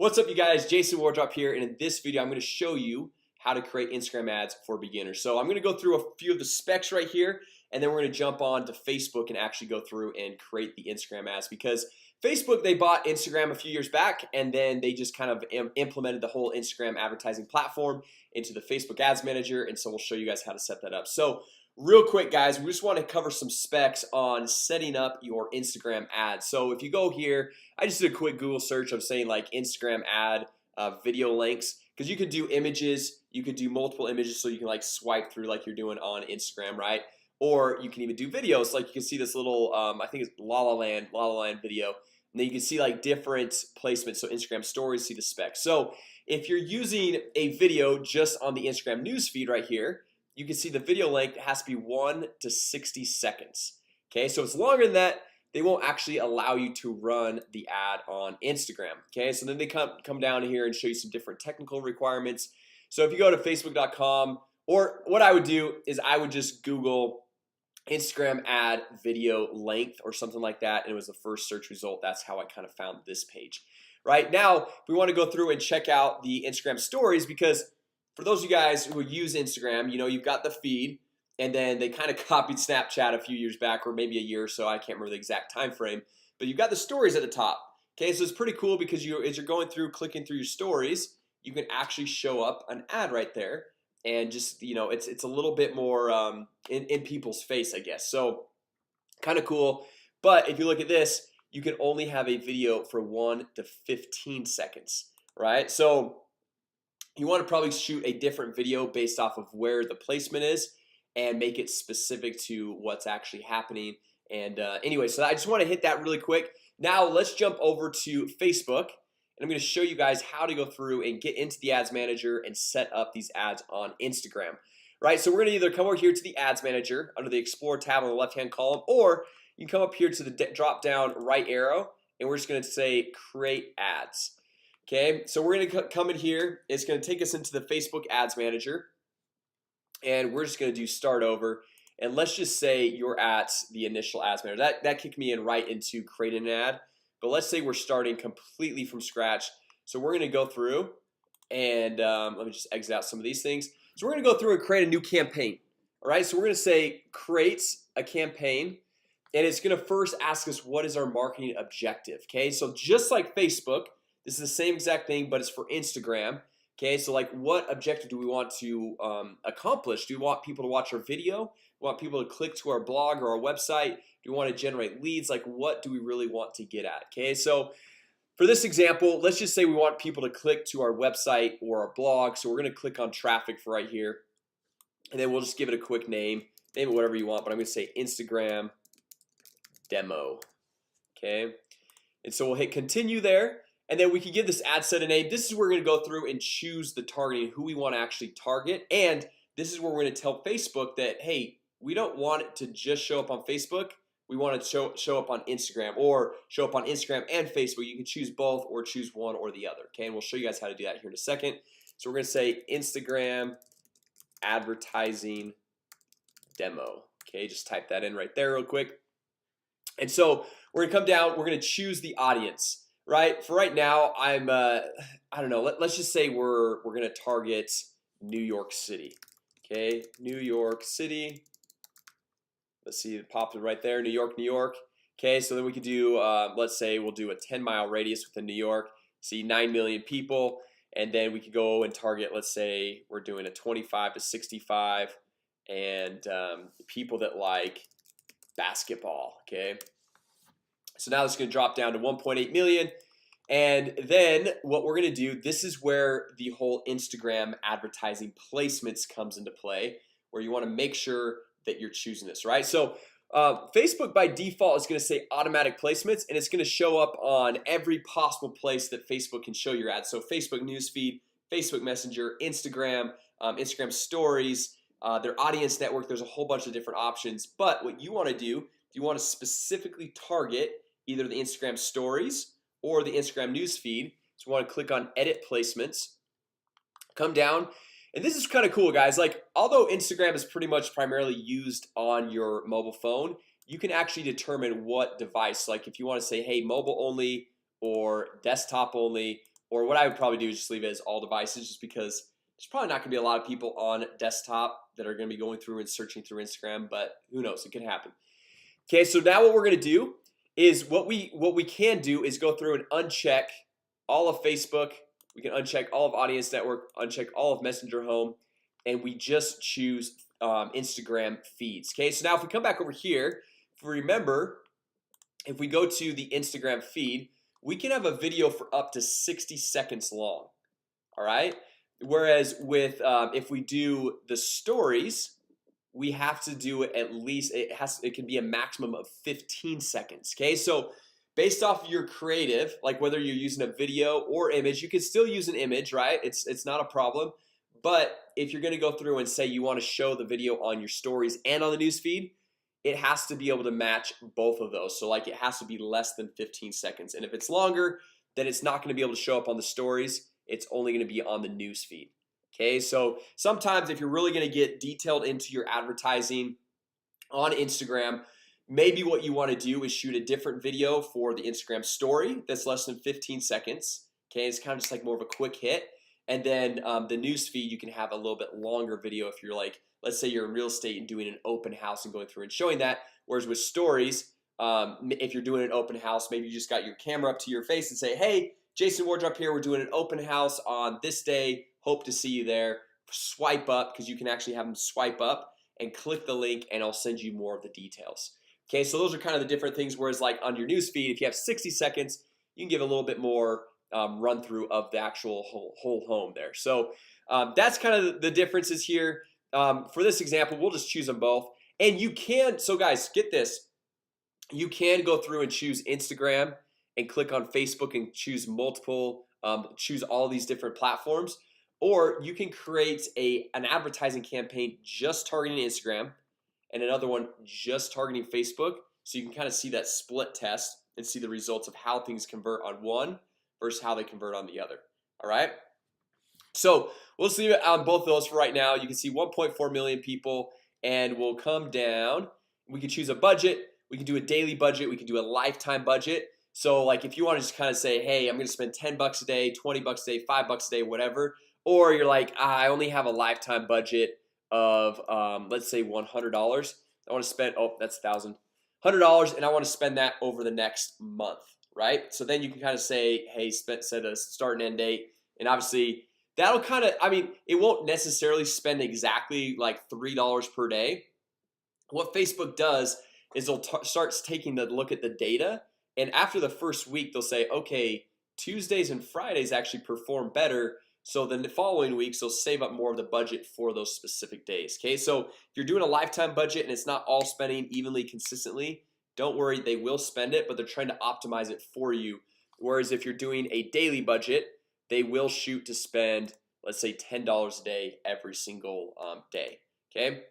What's up, you guys? Jason Wardrop here, and in this video I'm going to show you how to create Instagram ads for beginners. So I'm going to go through a few of the specs right here, and then we're going to jump on to Facebook and actually go through and create the Instagram ads, because Facebook, they bought Instagram a few years back, and then they just kind of implemented the whole Instagram advertising platform into the Facebook Ads Manager. And so we'll show you guys how to set that up. So real quick, guys, we just want to cover some specs on setting up your Instagram ads. So if you go here, I just did a quick Google search of saying like Instagram ad video links, because you could do images, you could do multiple images, so you can like swipe through like you're doing on Instagram, right? Or you can even do videos, like you can see this little I think it's La La Land video, and then you can see like different placements. So Instagram stories, see the specs. So if you're using a video just on the Instagram newsfeed right here, you can see the video length has to be 1 to 60 seconds. Okay, so it's longer than that, they won't actually allow you to run the ad on Instagram. Okay, so then they come down here and show you some different technical requirements. So if you go to facebook.com, or what I would do is I would just Google Instagram ad video length or something like that, and it was the first search result. That's how I kind of found this page. Right now we want to go through and check out the Instagram stories, because for those of you guys who use Instagram, you know, you've got the feed, and then they kind of copied Snapchat a few years back, or maybe a year or so, I can't remember the exact time frame, but you've got the stories at the top. Okay, so it's pretty cool because as you're going through, clicking through your stories, you can actually show up an ad right there, and just, you know, it's a little bit more in people's face, I guess. So kind of cool. But if you look at this, you can only have a video for 1 to 15 seconds, right? So you want to probably shoot a different video based off of where the placement is and make it specific to what's actually happening. And anyway, so I just want to hit that really quick. Now let's jump over to Facebook, and I'm going to show you guys how to go through and get into the Ads Manager and set up these ads on Instagram. Right, so we're going to either come over here to the Ads Manager under the Explore tab on the left-hand column, or you can come up here to the drop-down right arrow, and we're just going to say Create Ads. Okay, so we're gonna come in here. It's gonna take us into the Facebook Ads Manager, and we're just gonna do Start Over. And let's just say you're at the initial Ads Manager. That kicked me in right into creating an ad. But let's say we're starting completely from scratch. So we're gonna go through and let me just exit out some of these things. So we're gonna go through and create a new campaign. All right, so we're gonna say Create a campaign, and it's gonna first ask us what is our marketing objective. Okay, so just like Facebook, this is the same exact thing, but it's for Instagram. Okay, so like, what objective do we want to accomplish? Do we want people to watch our video? Do we want people to click to our blog or our website? Do we want to generate leads? Like, what do we really want to get at? Okay, so for this example, let's just say we want people to click to our website or our blog. So we're going to click on traffic for right here, and then we'll just give it a quick name it whatever you want, but I'm going to say Instagram demo. Okay, and so we'll hit continue there. And then we can give this ad set a name. This is where we're going to go through and choose the targeting, who we want to actually target. And this is where we're going to tell Facebook that, hey, we don't want it to just show up on Facebook. We want it to show up on Instagram, or show up on Instagram and Facebook. You can choose both or choose one or the other. Okay, and we'll show you guys how to do that here in a second. So we're going to say Instagram advertising demo. Okay, just type that in right there real quick. And so we're going to come down. We're going to choose the audience. Right, for right now, I don't know, let's just say we're gonna target New York City. Okay, New York City. Let's see, it popped right there, New York, New York. Okay, so then we could do let's say we'll do a 10-mile radius within New York. See 9 million people, and then we could go and target, let's say we're doing a 25 to 65, and people that like basketball. Okay, so now it's going to drop down to 1.8 million. And then what we're going to do, this is where the whole Instagram advertising placements comes into play, where you want to make sure that you're choosing this, right? So Facebook by default is going to say automatic placements, and it's going to show up on every possible place that Facebook can show your ads. So Facebook newsfeed, Facebook Messenger, Instagram, Instagram stories, their audience network. There's a whole bunch of different options. But what you want to do, you want to specifically target either the Instagram stories or the Instagram newsfeed. So we want to click on edit placements, come down, and this is kind of cool, guys. Like, although Instagram is pretty much primarily used on your mobile phone, you can actually determine what device. Like if you want to say, hey, mobile only or desktop only or what I would probably do is just leave it as all devices, just because there's probably not gonna be a lot of people on desktop that are gonna be going through and searching through Instagram, but who knows, it could happen. Okay, so now what we're gonna do is what we can do is go through and uncheck all of Facebook. We can uncheck all of Audience Network, uncheck all of Messenger Home, and we just choose Instagram feeds. Okay, so now if we come back over here, if we remember, if we go to the Instagram feed, we can have a video for up to 60 seconds long. All right, whereas with if we do the stories, we have to do it at least, it can be a maximum of 15 seconds. Okay, so based off of your creative, like whether you're using a video or image, you can still use an image, right? It's not a problem. But if you're gonna go through and say you want to show the video on your stories and on the news feed, it has to be able to match both of those. So like it has to be less than 15 seconds, and if it's longer, then it's not going to be able to show up on the stories. It's only going to be on the news feed. Okay, so sometimes if you're really going to get detailed into your advertising on Instagram, maybe what you want to do is shoot a different video for the Instagram story that's less than 15 seconds. Okay, it's kind of just like more of a quick hit. And then the news feed, you can have a little bit longer video if you're like, let's say you're in real estate and doing an open house and going through and showing that. Whereas with stories, if you're doing an open house, maybe you just got your camera up to your face and say, hey, Jason Wardrop here, we're doing an open house on this day, hope to see you there. Swipe up, because you can actually have them swipe up and click the link, and I'll send you more of the details. Okay, so those are kind of the different things. Whereas like on your news feed, if you have 60 seconds, you can give a little bit more run through of the actual whole home there. So that's kind of the differences here. For this example, we'll just choose them both. And you can, so guys, get this, you can go through and choose Instagram and click on Facebook and choose multiple, choose all these different platforms. Or you can create an advertising campaign just targeting Instagram and another one just targeting Facebook, so you can kind of see that split test and see the results of how things convert on one versus how they convert on the other. All right, so we'll just leave it on both of those for right now. You can see 1.4 million people, and we'll come down. We can choose a budget. We can do a daily budget. We can do a lifetime budget. So like if you want to just kind of say, hey, I'm gonna spend 10 bucks a day, 20 bucks a day, 5 bucks a day, whatever. Or you're like, I only have a lifetime budget of let's say $100. I want to spend, oh, that's $1,000, and I want to spend that over the next month, right? So then you can kind of say, hey, set a start and end date, and obviously that'll kind of, I mean, it won't necessarily spend exactly like $3 per day. What Facebook does is they'll starts taking the look at the data, and after the first week they'll say, okay, Tuesdays and Fridays actually perform better. So then the following weeks they'll save up more of the budget for those specific days. Okay, so if you're doing a lifetime budget and it's not all spending evenly consistently, don't worry, they will spend it, but they're trying to optimize it for you. Whereas if you're doing a daily budget, they will shoot to spend, let's say $10 a day every single day. Okay,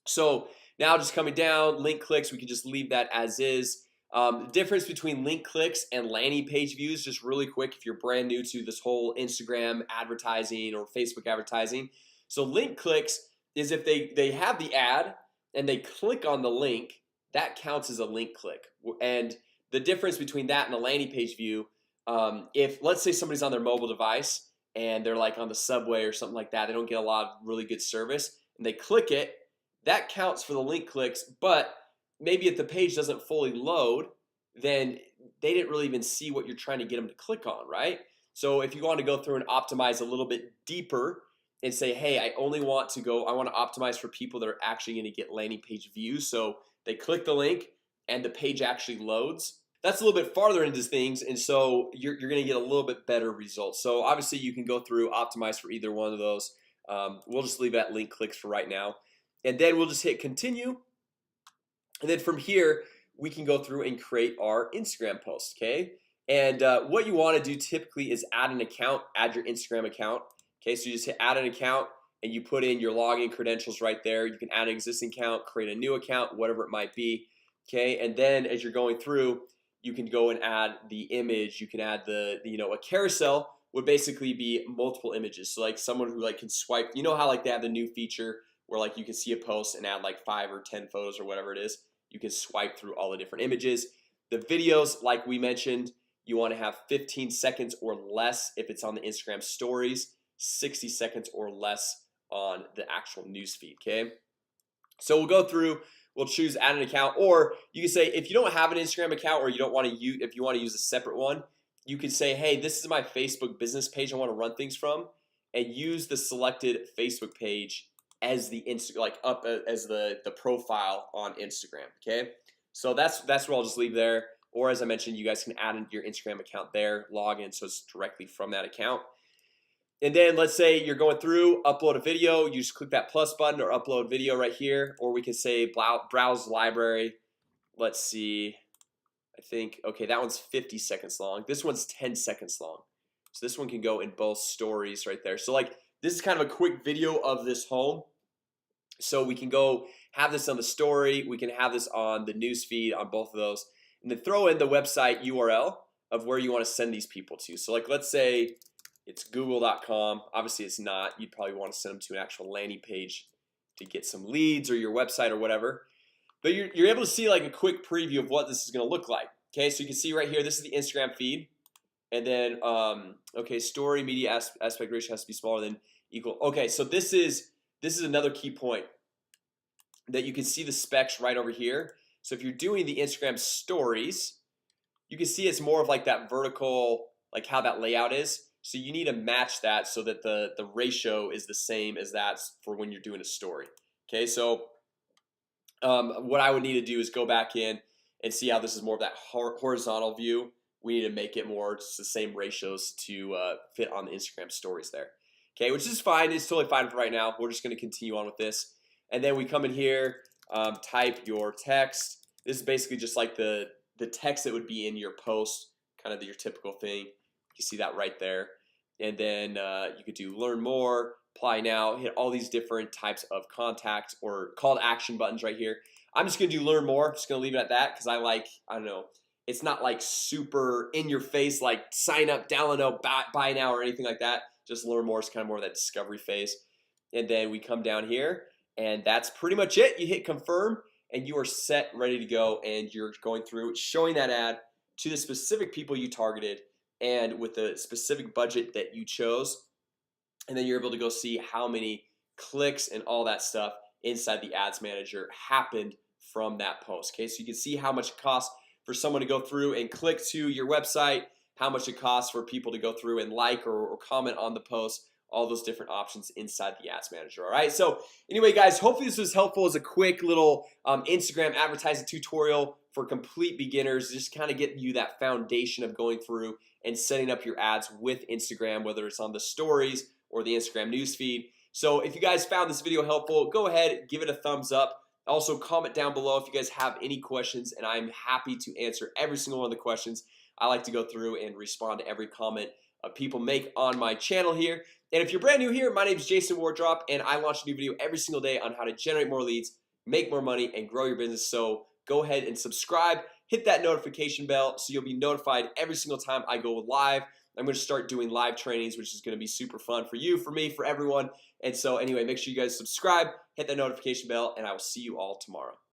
so now just coming down, link clicks, we can just leave that as is. The difference between link clicks and landing page views, just really quick if you're brand new to this whole Instagram advertising or Facebook advertising. So link clicks is if they have the ad and they click on the link, that counts as a link click. And the difference between that and a landing page view, if let's say somebody's on their mobile device and they're like on the subway or something like that, they don't get a lot of really good service, and they click it, that counts for the link clicks. But maybe if the page doesn't fully load, then they didn't really even see what you're trying to get them to click on, right? So if you want to go through and optimize a little bit deeper and say, hey, I want to optimize for people that are actually going to get landing page views, so they click the link and the page actually loads. That's a little bit farther into things, and so you're going to get a little bit better results. So obviously you can go through, optimize for either one of those. We'll just leave that link clicks for right now, and then we'll just hit continue. And then from here we can go through and create our Instagram post. Okay, and what you want to do typically is add an account, add your Instagram account. Okay, so you just hit add an account and you put in your login credentials right there. You can add an existing account, create a new account, whatever it might be. Okay, and then as you're going through, you can go and add the image. You can add the a carousel would basically be multiple images. So like someone who like can swipe, you know how like they have the new feature where like you can see a post and add like 5 or 10 photos or whatever it is. You can swipe through all the different images. The videos, like we mentioned, You want to have 15 seconds or less if it's on the Instagram stories, 60 seconds or less on the actual newsfeed. Okay, so we'll go through, we'll choose add an account, or you can say if you don't have an Instagram account, or you don't want to use, if you want to use a separate one, you can say, hey, this is my Facebook business page I want to run things from, and use the selected Facebook page as the as the profile on Instagram. Okay, so that's what I'll just leave there. Or as I mentioned, you guys can add in your Instagram account there, log in, so it's directly from that account. And then let's say you're going through, upload a video, you just click that plus button or upload video right here. Or we can say browse library. Let's see, I think, okay, that one's 50 seconds long. This one's 10 seconds long. So this one can go in both stories right there. So like this is kind of a quick video of this home. So we can go have this on the story, we can have this on the news feed on both of those, and then throw in the website URL of where you want to send these people to. So like let's say it's google.com. Obviously it's not, you'd probably want to send them to an actual landing page to get some leads, or your website or whatever. But you're able to see like a quick preview of what this is going to look like. Okay, so you can see right here, this is the Instagram feed. And then okay, story media aspect ratio has to be smaller than equal. Okay, so this is another key point that you can see the specs right over here. So if you're doing the Instagram stories, you can see it's more of like that vertical, like how that layout is. So you need to match that so that the ratio is the same as that for when you're doing a story. Okay, so what I would need to do is go back in and see how this is more of that horizontal view. We need to make it more just the same ratios to fit on the Instagram stories there. Okay, which is fine. It's totally fine for right now. We're just going to continue on with this, and then we come in here, type your text. This is basically just like the text that would be in your post, kind of your typical thing. You see that right there. And then you could do learn more, apply now, hit all these different types of contact or call to action buttons right here. I'm just gonna do learn more. Just gonna leave it at that because I don't know, it's not like super in your face like sign up, download now, buy now or anything like that. Just learn more is kind of more of that discovery phase. And then we come down here, and that's pretty much it. You hit confirm and you are set, ready to go, and you're going through showing that ad to the specific people you targeted and with the specific budget that you chose. And then you're able to go see how many clicks and all that stuff inside the ads manager happened from that post. Okay, so you can see how much it costs for someone to go through and click to your website, how much it costs for people to go through and like or comment on the post, all those different options inside the ads manager. All right, so anyway guys, hopefully this was helpful as a quick little Instagram advertising tutorial for complete beginners, just kind of getting you that foundation of going through and setting up your ads with Instagram, whether it's on the stories or the Instagram newsfeed. So if you guys found this video helpful, go ahead, give it a thumbs up. Also comment down below if you guys have any questions, and I'm happy to answer every single one of the questions. I like to go through and respond to every comment people make on my channel here. And if you're brand new here, my name is Jason Wardrop, and I launch a new video every single day on how to generate more leads, make more money, and grow your business. So go ahead and subscribe, hit that notification bell so you'll be notified every single time I go live. I'm going to start doing live trainings, which is going to be super fun for you, for me, for everyone. And so anyway, make sure you guys subscribe, hit that notification bell, and I will see you all tomorrow.